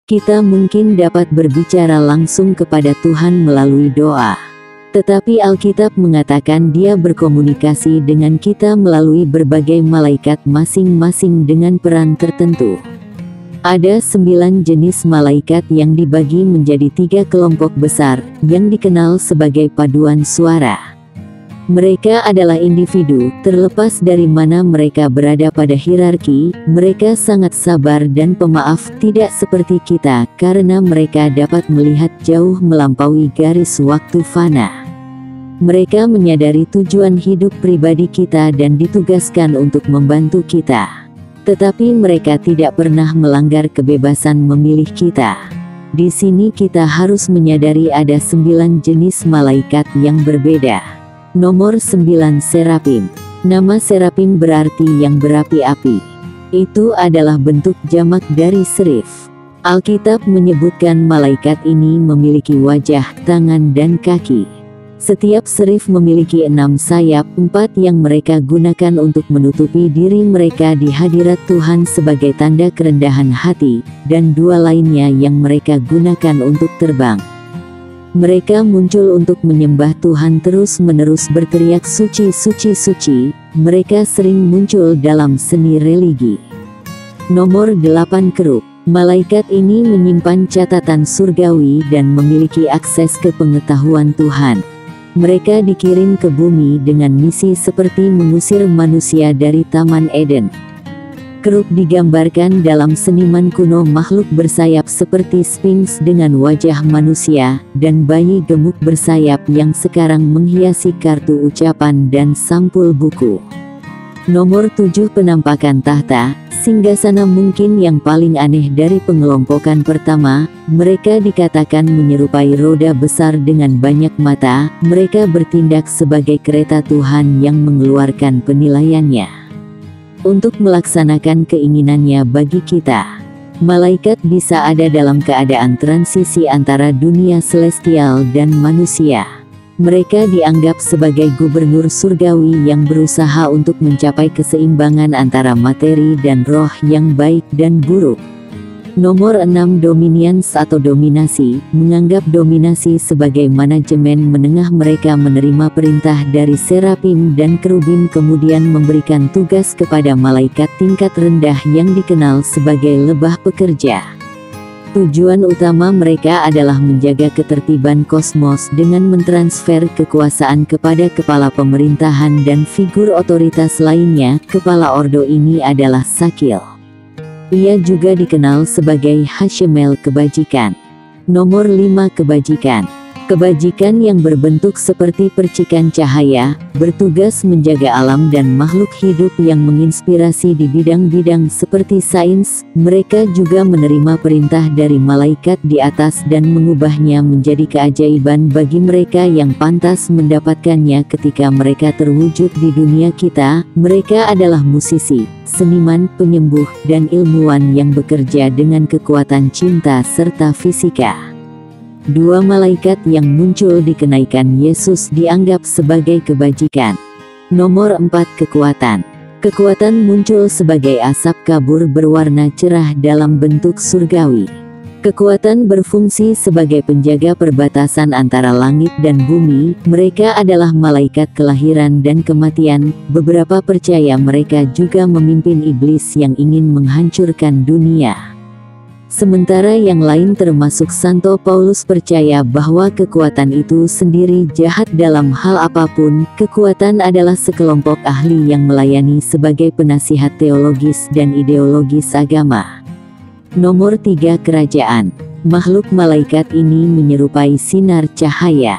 Kita mungkin dapat berbicara langsung kepada Tuhan melalui doa. Tetapi Alkitab mengatakan Dia berkomunikasi dengan kita melalui berbagai malaikat masing-masing dengan peran tertentu. Ada 9 jenis malaikat yang dibagi menjadi 3 kelompok besar, yang dikenal sebagai paduan suara. Mereka adalah individu, terlepas dari mana mereka berada pada hierarki, mereka sangat sabar dan pemaaf, tidak seperti kita, karena mereka dapat melihat jauh melampaui garis waktu fana. Mereka menyadari tujuan hidup pribadi kita dan ditugaskan untuk membantu kita. Tetapi mereka tidak pernah melanggar kebebasan memilih kita. Di sini kita harus menyadari ada 9 jenis malaikat yang berbeda. Nomor 9 Serapim. Nama Serapim berarti yang berapi-api. Itu adalah bentuk jamak dari serif. Alkitab menyebutkan malaikat ini memiliki wajah, tangan dan kaki. Setiap serif memiliki 6 sayap, 4 yang mereka gunakan untuk menutupi diri mereka di hadirat Tuhan sebagai tanda kerendahan hati, dan 2 lainnya yang mereka gunakan untuk terbang. Mereka muncul untuk menyembah Tuhan terus-menerus berteriak suci suci suci, mereka sering muncul dalam seni religi. Nomor 8 Kerub. Malaikat ini menyimpan catatan surgawi dan memiliki akses ke pengetahuan Tuhan. Mereka dikirim ke bumi dengan misi seperti mengusir manusia dari Taman Eden. Kerub digambarkan dalam seniman kuno makhluk bersayap seperti Sphinx dengan wajah manusia, dan bayi gemuk bersayap yang sekarang menghiasi kartu ucapan dan sampul buku. Nomor 7 Penampakan tahta, singgasana mungkin yang paling aneh dari pengelompokan pertama, mereka dikatakan menyerupai roda besar dengan banyak mata, mereka bertindak sebagai kereta Tuhan yang mengeluarkan penilaiannya. Untuk melaksanakan keinginannya bagi kita. Malaikat bisa ada dalam keadaan transisi antara dunia celestial dan manusia. Mereka dianggap sebagai gubernur surgawi yang berusaha untuk mencapai keseimbangan antara materi dan roh yang baik dan buruk. Nomor 6 Dominance atau dominasi, menganggap dominasi sebagai manajemen menengah. Mereka menerima perintah dari serapim dan kerubim kemudian memberikan tugas kepada malaikat tingkat rendah yang dikenal sebagai lebah pekerja. Tujuan utama mereka adalah menjaga ketertiban kosmos dengan mentransfer kekuasaan kepada kepala pemerintahan dan figur otoritas lainnya. Kepala ordo ini adalah Sakil. Ia juga dikenal sebagai Hashemel kebajikan. Nomor 5 Kebajikan. Kebajikan yang berbentuk seperti percikan cahaya, bertugas menjaga alam dan makhluk hidup yang menginspirasi di bidang-bidang seperti sains. Mereka juga menerima perintah dari malaikat di atas dan mengubahnya menjadi keajaiban bagi mereka yang pantas mendapatkannya ketika mereka terwujud di dunia kita. Mereka adalah musisi, seniman, penyembuh, dan ilmuwan yang bekerja dengan kekuatan cinta serta fisika. 2 malaikat yang muncul di kenaikan Yesus dianggap sebagai kebajikan. Nomor 4 Kekuatan. Kekuatan muncul sebagai asap kabur berwarna cerah dalam bentuk surgawi. Kekuatan berfungsi sebagai penjaga perbatasan antara langit dan bumi. Mereka adalah malaikat kelahiran dan kematian. Beberapa percaya mereka juga memimpin iblis yang ingin menghancurkan dunia. Sementara yang lain termasuk Santo Paulus percaya bahwa kekuatan itu sendiri jahat dalam hal apapun. Kekuatan adalah sekelompok ahli yang melayani sebagai penasihat teologis dan ideologis agama. Nomor 3 Kerajaan. Makhluk malaikat ini menyerupai sinar cahaya.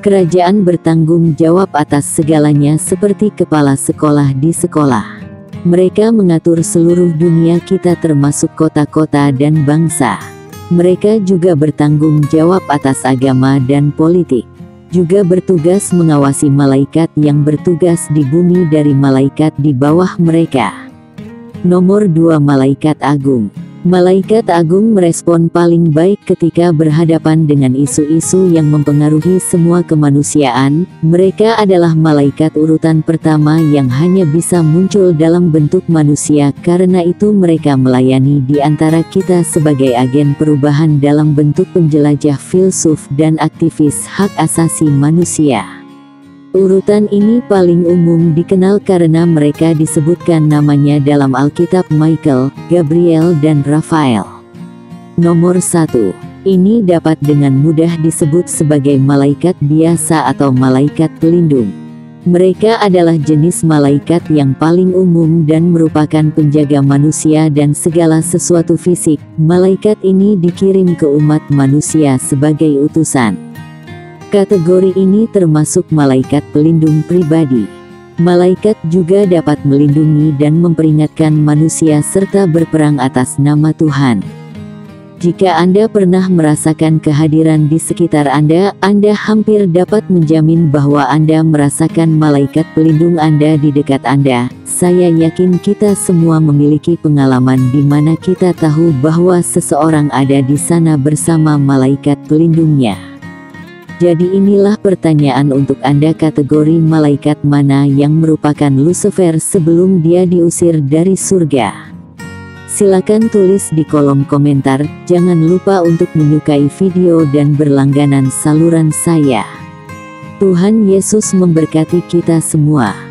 Kerajaan bertanggung jawab atas segalanya seperti kepala sekolah di sekolah. Mereka mengatur seluruh dunia kita termasuk kota-kota dan bangsa. Mereka juga bertanggung jawab atas agama dan politik. Juga bertugas mengawasi malaikat yang bertugas di bumi dari malaikat di bawah mereka. Nomor 2 Malaikat Agung. Malaikat agung merespon paling baik ketika berhadapan dengan isu-isu yang mempengaruhi semua kemanusiaan. Mereka adalah malaikat urutan pertama yang hanya bisa muncul dalam bentuk manusia, karena itu mereka melayani di antara kita sebagai agen perubahan dalam bentuk penjelajah filsuf dan aktivis hak asasi manusia. Urutan ini paling umum dikenal karena mereka disebutkan namanya dalam Alkitab: Michael, Gabriel dan Rafael. Nomor 1. Ini dapat dengan mudah disebut sebagai malaikat biasa atau malaikat pelindung. Mereka adalah jenis malaikat yang paling umum dan merupakan penjaga manusia dan segala sesuatu fisik. Malaikat ini dikirim ke umat manusia sebagai utusan. Kategori ini termasuk malaikat pelindung pribadi. Malaikat juga dapat melindungi dan memperingatkan manusia serta berperang atas nama Tuhan. Jika Anda pernah merasakan kehadiran di sekitar Anda hampir dapat menjamin bahwa Anda merasakan malaikat pelindung Anda di dekat Anda. Saya yakin kita semua memiliki pengalaman di mana kita tahu bahwa seseorang ada di sana bersama malaikat pelindungnya. Jadi inilah pertanyaan untuk Anda: kategori malaikat mana yang merupakan Lucifer sebelum dia diusir dari surga? Silakan tulis di kolom komentar. Jangan lupa untuk menyukai video dan berlangganan saluran saya. Tuhan Yesus memberkati kita semua.